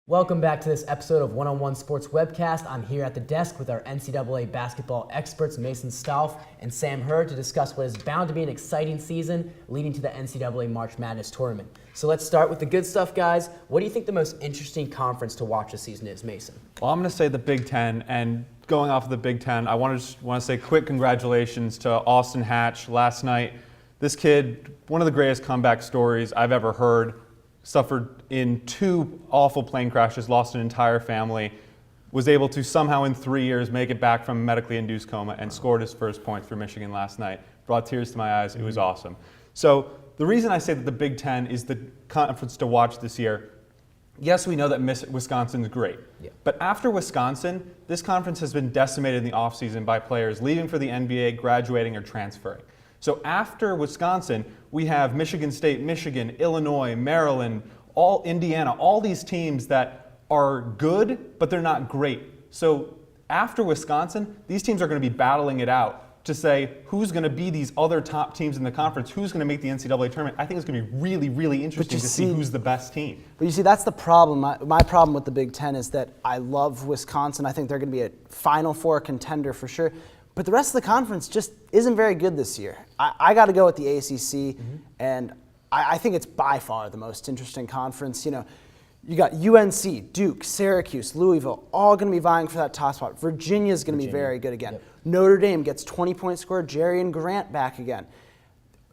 Welcome back to this episode of One-on-One Sports Webcast. I'm here at the desk with our NCAA basketball experts, Mason Stauff and Sam Hurd, to discuss what is bound to be an exciting season leading to the NCAA March Madness tournament. So let's start with the good stuff, guys. What do you think the most interesting conference to watch this season is, Mason? Well, I'm going to say the Big Ten, and going off of the Big Ten, I want to say quick congratulations to Austin Hatch last night. This kid, one of the greatest comeback stories I've ever heard. Suffered in 2 awful plane crashes, lost an entire family, was able to somehow in 3 years make it back from a medically induced coma and scored his first point for Michigan last night. Brought tears to my eyes. It was awesome. So the reason I say that the Big Ten is the conference to watch this year, yes, we know that Wisconsin is great. Yeah. But after Wisconsin, this conference has been decimated in the offseason by players leaving for the NBA, graduating, or transferring. So after Wisconsin, we have Michigan State, Michigan, Illinois, Maryland, Indiana, all these teams that are good, but they're not great. So after Wisconsin, these teams are going to be battling it out to say who's going to be these other top teams in the conference, who's going to make the NCAA tournament. I think it's going to be really, really interesting to see who's the best team. But you see, that's the problem. My problem with the Big Ten is that I love Wisconsin. I think they're going to be a Final Four contender for sure. But the rest of the conference just isn't very good this year. I got to go with the ACC, and I think it's by far the most interesting conference. You know, you got UNC, Duke, Syracuse, Louisville, all going to be vying for that top spot. Virginia's going to be very good again. Yep. Notre Dame gets 20-point scorer Jerry and Grant back again.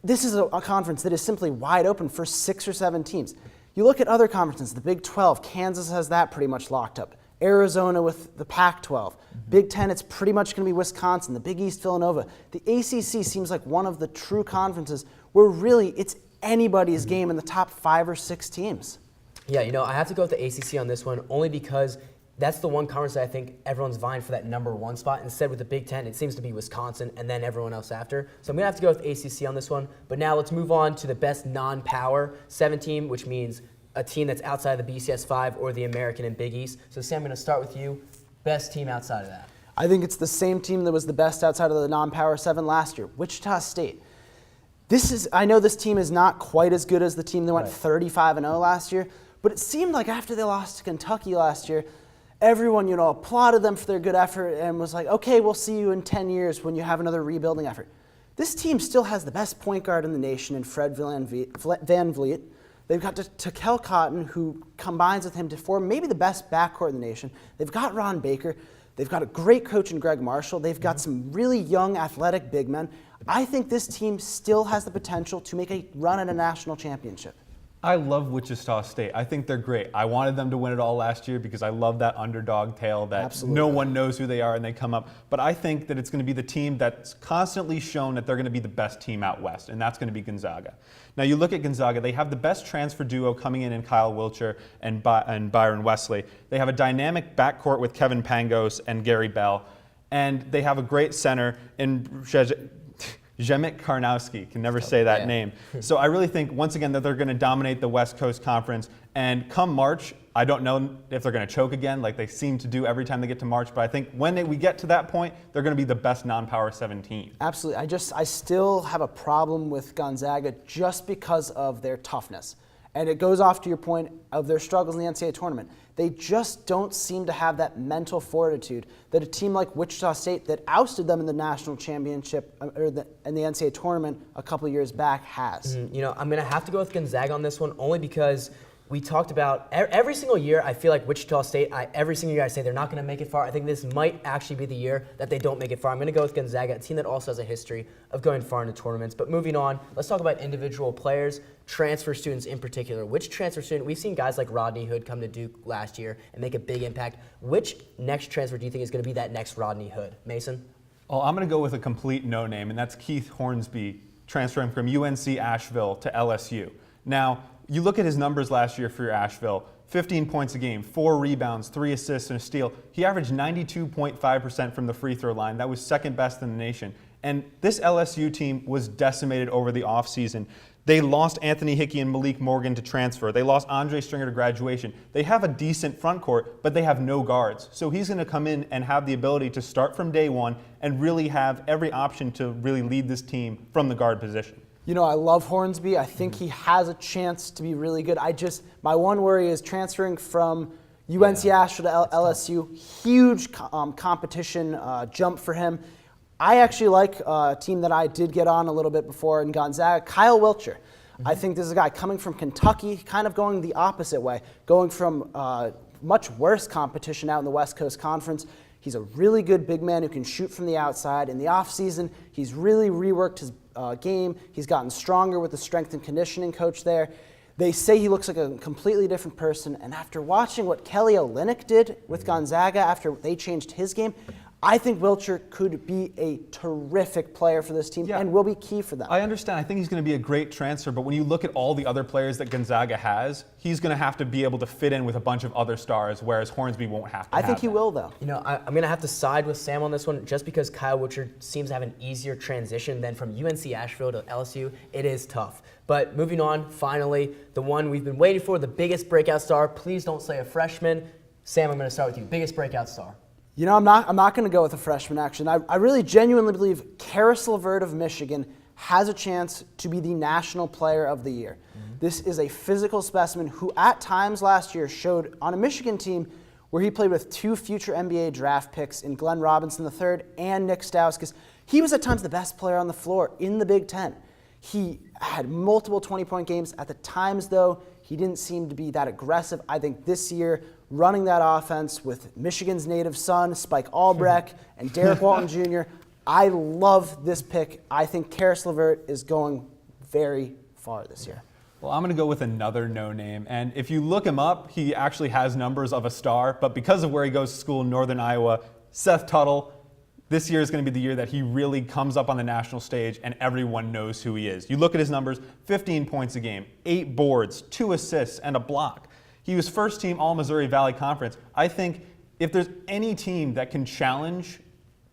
This is a conference that is simply wide open for 6 or 7 teams. You look at other conferences, the Big 12, Kansas has that pretty much locked up. Arizona with the Pac-12. Big Ten, it's pretty much going to be Wisconsin. The Big East, Villanova. The ACC seems like one of the true conferences where really it's anybody's game in the top 5 or 6 teams. Yeah, you know, I have to go with the ACC on this one only because that's the one conference that I think everyone's vying for that number 1 spot. Instead, with the Big Ten, it seems to be Wisconsin and then everyone else after. So I'm going to have to go with ACC on this one. But now let's move on to the best non-power 7 team, which means a team that's outside of the BCS 5 or the American and Big East. So Sam, I'm going to start with you. Best team outside of that? I think it's the same team that was the best outside of the non-power 7 last year, Wichita State. I know this team is not quite as good as the team that went 35-0 last year, but it seemed like after they lost to Kentucky last year, everyone, applauded them for their good effort and was like, okay, we'll see you in 10 years when you have another rebuilding effort. This team still has the best point guard in the nation in Fred VanVleet. They've got Takel Cotton, who combines with him to form maybe the best backcourt in the nation. They've got Ron Baker. They've got a great coach in Greg Marshall. They've got some really young, athletic big men. I think this team still has the potential to make a run at a national championship. I love Wichita State. I think they're great. I wanted them to win it all last year because I love that underdog tale that no one knows who they are and they come up. But I think that it's going to be the team that's constantly shown that they're going to be the best team out west, and that's going to be Gonzaga. Now, you look at Gonzaga, they have the best transfer duo coming in Kyle Wiltshire and Byron Wesley. They have a dynamic backcourt with Kevin Pangos and Gary Bell, and they have a great center in Zdeněk Karnowski, can never say that name. So I really think, once again, that they're going to dominate the West Coast Conference. And come March, I don't know if they're going to choke again like they seem to do every time they get to March, but I think when we get to that point, they're going to be the best non-power 7 team. Absolutely. I still have a problem with Gonzaga just because of their toughness. And it goes off to your point of their struggles in the NCAA tournament. They just don't seem to have that mental fortitude that a team like Wichita State that ousted them in the national championship or in the NCAA tournament a couple of years back has. I'm going to have to go with Gonzaga on this one only because we talked about every single year. I feel like Wichita State, every single year I say they're not going to make it far. I think this might actually be the year that they don't make it far. I'm going to go with Gonzaga, a team that also has a history of going far into tournaments. But moving on, let's talk about individual players, transfer students in particular. Which transfer student? We've seen guys like Rodney Hood come to Duke last year and make a big impact. Which next transfer do you think is going to be that next Rodney Hood? Mason? Well, I'm going to go with a complete no-name, and that's Keith Hornsby transferring from UNC Asheville to LSU. Now, you look at his numbers last year for Asheville, 15 points a game, 4 rebounds, 3 assists, and a steal. He averaged 92.5% from the free throw line. That was second best in the nation. And this LSU team was decimated over the offseason. They lost Anthony Hickey and Malik Morgan to transfer. They lost Andre Stringer to graduation. They have a decent front court, but they have no guards. So he's going to come in and have the ability to start from day one and really have every option to really lead this team from the guard position. You know, I love Hornsby. I think he has a chance to be really good. My one worry is transferring from UNC Asheville to LSU, huge competition jump for him. I actually like a team that I did get on a little bit before in Gonzaga, Kyle Wiltshire. I think this is a guy coming from Kentucky, kind of going the opposite way, going from much worse competition out in the West Coast Conference. He's a really good big man who can shoot from the outside. In the offseason, he's really reworked his game. He's gotten stronger with the strength and conditioning coach there. They say he looks like a completely different person. And after watching what Kelly Olynyk did with Gonzaga after they changed his game, I think Wiltshire could be a terrific player for this team and will be key for them. I understand. I think he's going to be a great transfer, but when you look at all the other players that Gonzaga has, he's going to have to be able to fit in with a bunch of other stars, whereas Hornsby won't have to. I think he will, though. You know, I'm going to have to side with Sam on this one just because Kyle Wiltshire seems to have an easier transition than from UNC Asheville to LSU. It is tough. But moving on, finally, the one we've been waiting for, the biggest breakout star. Please don't say a freshman. Sam, I'm going to start with you. Biggest breakout star. You know, I'm not going to go with a freshman, actually. I really genuinely believe Karis LeVert of Michigan has a chance to be the national player of the year. This is a physical specimen who at times last year showed on a Michigan team where he played with 2 future NBA draft picks in Glenn Robinson III and Nick Stauskas. He was at times the best player on the floor in the Big Ten. He had multiple 20-point games. At the times, though, he didn't seem to be that aggressive. I think this year, running that offense with Michigan's native son, Spike Albrecht, and Derek Walton Jr., I love this pick. I think Karis LeVert is going very far this year. Well, I'm going to go with another no-name, and if you look him up, he actually has numbers of a star, but because of where he goes to school in Northern Iowa, Seth Tuttle, this year is going to be the year that he really comes up on the national stage and everyone knows who he is. You look at his numbers, 15 points a game, 8 boards, 2 assists, and a block. He was first team All-Missouri Valley Conference. I think if there's any team that can challenge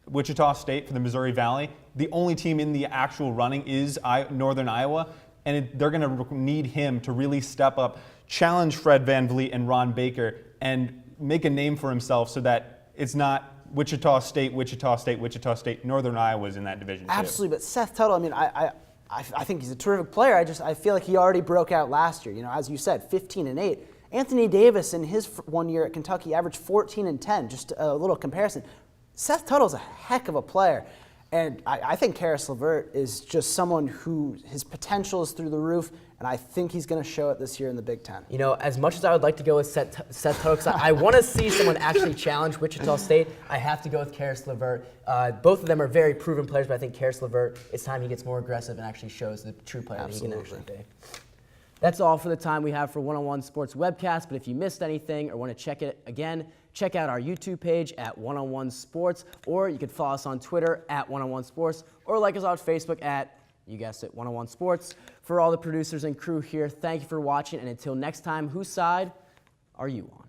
Wichita State for the Missouri Valley, the only team in the actual running is Northern Iowa, and they're going to need him to really step up, challenge Fred VanVleet and Ron Baker, and make a name for himself so that it's not Wichita State, Wichita State, Wichita State. Northern Iowa is in that division too. Absolutely, but Seth Tuttle, I mean, I think he's a terrific player. I feel like he already broke out last year. You know, as you said, 15 and 8. Anthony Davis in his 1 year at Kentucky averaged 14 and 10. Just a little comparison. Seth Tuttle's a heck of a player, and I think Karis LeVert is just someone who his potential is through the roof, and I think he's going to show it this year in the Big Ten. You know, as much as I would like to go with Seth Tuttle, because I want to see someone actually challenge Wichita State, I have to go with Karis LeVert. Both of them are very proven players, but I think Karis LeVert, it's time he gets more aggressive and actually shows the true player that he can actually be. That's all for the time we have for One-on-One Sports Webcast, but if you missed anything or want to check it again, check out our YouTube page at One-on-One Sports, or you can follow us on Twitter at One-on-One Sports, or like us on Facebook at, you guessed it, One-on-One Sports. For all the producers and crew here, thank you for watching, and until next time, whose side are you on?